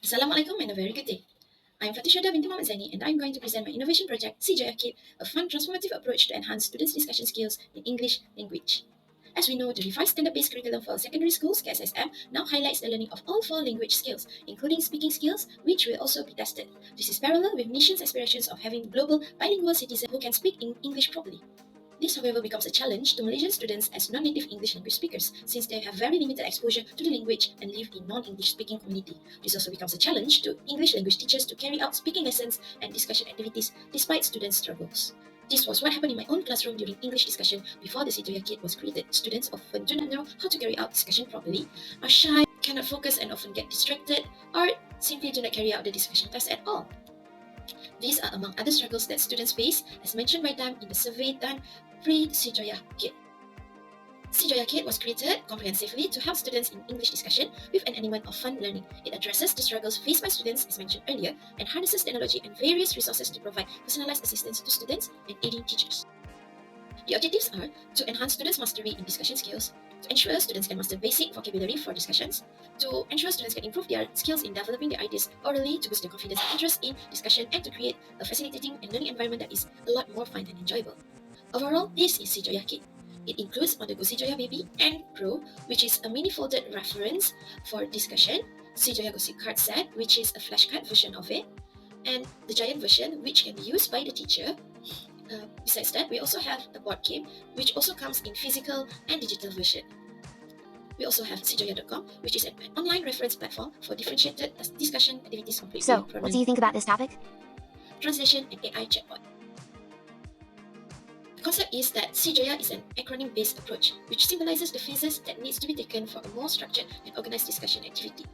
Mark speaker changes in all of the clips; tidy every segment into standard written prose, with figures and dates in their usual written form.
Speaker 1: Assalamualaikum and a very good day. I'm Fatinsue binti Muhammad Zaini and I'm going to present my innovation project, Joyah, a fun transformative approach to enhance students' discussion skills in English language. As we know, the revised standard-based curriculum for secondary schools, KSSM, now highlights the learning of all four language skills, including speaking skills, which will also be tested. This is parallel with nation's aspirations of having global bilingual citizens who can speak in English properly. This, however, becomes a challenge to Malaysian students as non-native English language speakers, since they have very limited exposure to the language and live in non-English speaking community. This also becomes a challenge to English language teachers to carry out speaking lessons and discussion activities despite students' struggles. This was what happened in my own classroom during English discussion before the Joyah Kit was created. Students often do not know how to carry out discussion properly, are shy, cannot focus and often get distracted, or simply do not carry out the discussion task at all. These are among other struggles that students face, as mentioned by them in the survey done pre-Joyah Kit. Joyah Kit was created comprehensively to help students in English discussion with an element of fun learning. It addresses the struggles faced by students, as mentioned earlier, and harnesses technology and various resources to provide personalized assistance to students and aiding teachers. The objectives are to enhance students' mastery in discussion skills, to ensure students can master basic vocabulary for discussions, to ensure students can improve their skills in developing their ideas orally, to boost their confidence and interest in discussion, and to create a facilitating and learning environment that is a lot more fun and enjoyable. Overall, this is Joyah Kit. It includes on the go Joyah Baby and Pro, which is a mini folded reference for discussion, Joyah Gossip Card Set, which is a flashcard version of it, and the giant version, which can be used by the teacher. Besides that, we also have a board game, which also comes in physical and digital version. We also have Joyah.com, which is an online reference platform for differentiated discussion activities completely
Speaker 2: So, what do you think about this topic?
Speaker 1: translation and AI chatbot. The concept is that Joyah is an acronym-based approach, which symbolizes the phases that needs to be taken for a more structured and organized discussion activity.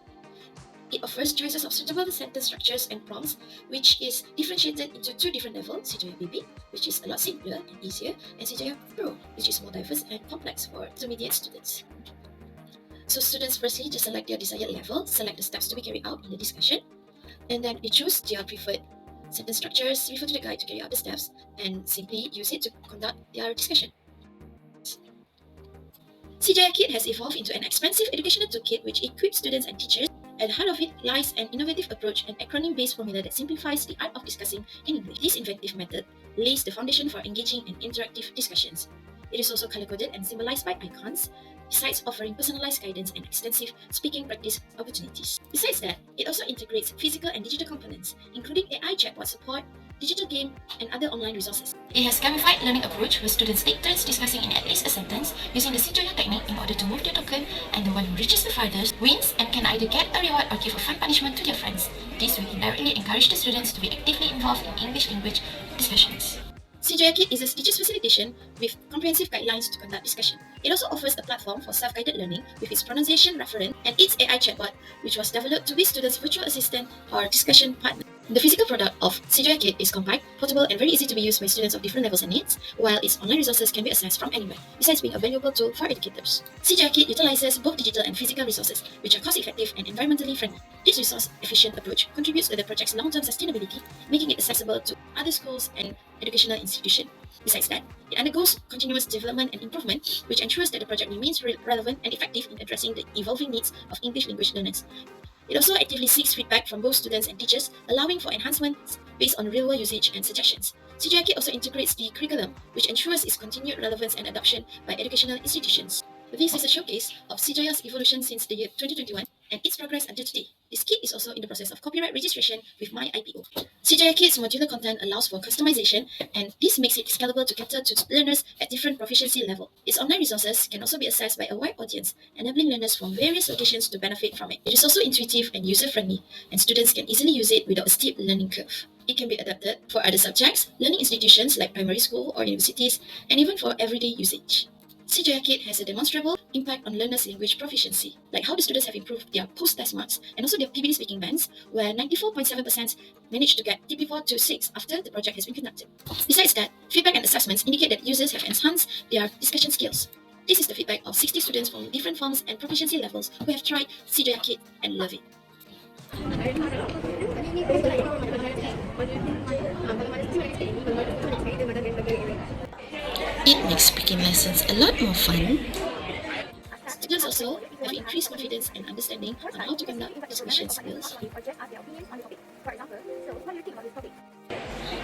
Speaker 1: It offers choices of suitable sentence structures and prompts, which is differentiated into two different levels, Joyah Baby, which is a lot simpler and easier, and Joyah Pro, which is more diverse and complex for intermediate students. So students firstly just select their desired level, select the steps to be carried out in the discussion, and then they choose their preferred sentence structures, refer to the guide to carry out the steps, and simply use it to conduct their discussion. Joyah Kit has evolved into an expansive educational toolkit which equips students and teachers. At the heart of it lies an innovative approach, an acronym-based formula that simplifies the art of discussing in English. This inventive method lays the foundation for engaging and interactive discussions. It is also color-coded and symbolized by icons, besides offering personalized guidance and extensive speaking practice opportunities. Besides that, it also integrates physical and digital components, including AI chatbot support, digital game, and other online resources. It has gamified learning approach where students take turns discussing in at least a sentence using the Joyah technique in order to move their token, and the one who reaches the farthest wins and can either get a reward or give a fun punishment to their friends. This will indirectly encourage the students to be actively involved in English language discussions. Joyah Kit is a teacher's facilitation with comprehensive guidelines to conduct discussion. It also offers a platform for self-guided learning with its pronunciation reference and its AI chatbot, which was developed to be students' virtual assistant or discussion partner. The physical product of Joyah Kit is compact, portable, and very easy to be used by students of different levels and needs, while its online resources can be accessed from anywhere, besides being a valuable tool for educators. Joyah Kit utilizes both digital and physical resources, which are cost-effective and environmentally friendly. This resource-efficient approach contributes to the project's long-term sustainability, making it accessible to other schools and educational institutions. Besides that, it undergoes continuous development and improvement, which ensures that the project remains relevant and effective in addressing the evolving needs of English language learners. It also actively seeks feedback from both students and teachers, allowing for enhancements based on real-world usage and suggestions. Joyah Kit also integrates the curriculum, which ensures its continued relevance and adoption by educational institutions. This is a showcase of Joyah's evolution since the year 2021 and its progress until today. This kit is also in the process of copyright registration with my IPO. Joyah Kit's modular content allows for customization, and this makes it scalable to cater to learners at different proficiency level. Its online resources can also be accessed by a wide audience, enabling learners from various locations to benefit from it. It is also intuitive and user-friendly, and students can easily use it without a steep learning curve. It can be adapted for other subjects, learning institutions like primary school or universities, and even for everyday usage. Joyah Kit has a demonstrable impact on learners' language proficiency, like how the students have improved their post-test marks and also their PBD speaking bands, where 94.7% managed to get TP4 to 6 after the project has been conducted. Besides that, feedback and assessments indicate that users have enhanced their discussion skills. This is the feedback of 60 students from different forms and proficiency levels who have tried Joyah Kit and love it. It makes speaking lessons a lot more fun. Students also have increase confidence and understanding on how to conduct discussion skills.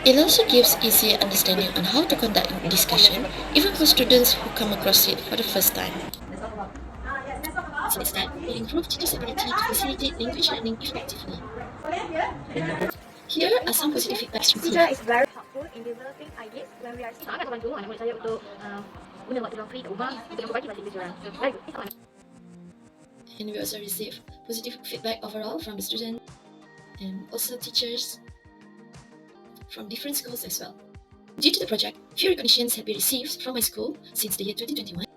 Speaker 1: It also gives easier understanding on how to conduct discussion, even for students who come across it for the first time. Since that, it improved teachers' ability to facilitate language learning effectively. Here are some positive feedbacks from
Speaker 2: Joyah
Speaker 1: Tia.
Speaker 2: is very helpful in developing ideas when we are
Speaker 3: Sangat membantu anak murid saya untuk guna waktu luang free kat rumah untuk memperbaiki bahasa Inggeris diorang. Very good. Itu
Speaker 1: And we also received positive feedback overall from the students and also teachers from different schools as well. Due to the project, few recognitions have been received from my school since the year 2021,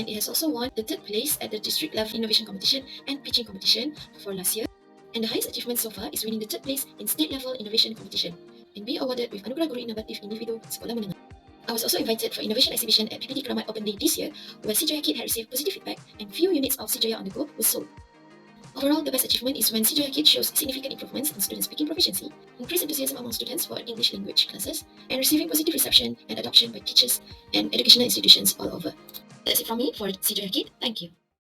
Speaker 1: and it has also won the third place at the district level innovation competition and pitching competition for last year. And the highest achievement so far is winning the third place in state level innovation competition and being awarded with Anugerah Guru Inovatif Individu Sekolah Menengah. I was also invited for innovation exhibition at PPD Keramat Open Day this year, where Joyah Kit had received positive feedback and few units of Joyah on the go were sold. Overall, the best achievement is when Joyah Kit shows significant improvements in student speaking proficiency, increased enthusiasm among students for English language classes, and receiving positive reception and adoption by teachers and educational institutions all over. That's it from me for Joyah Kit. Thank you.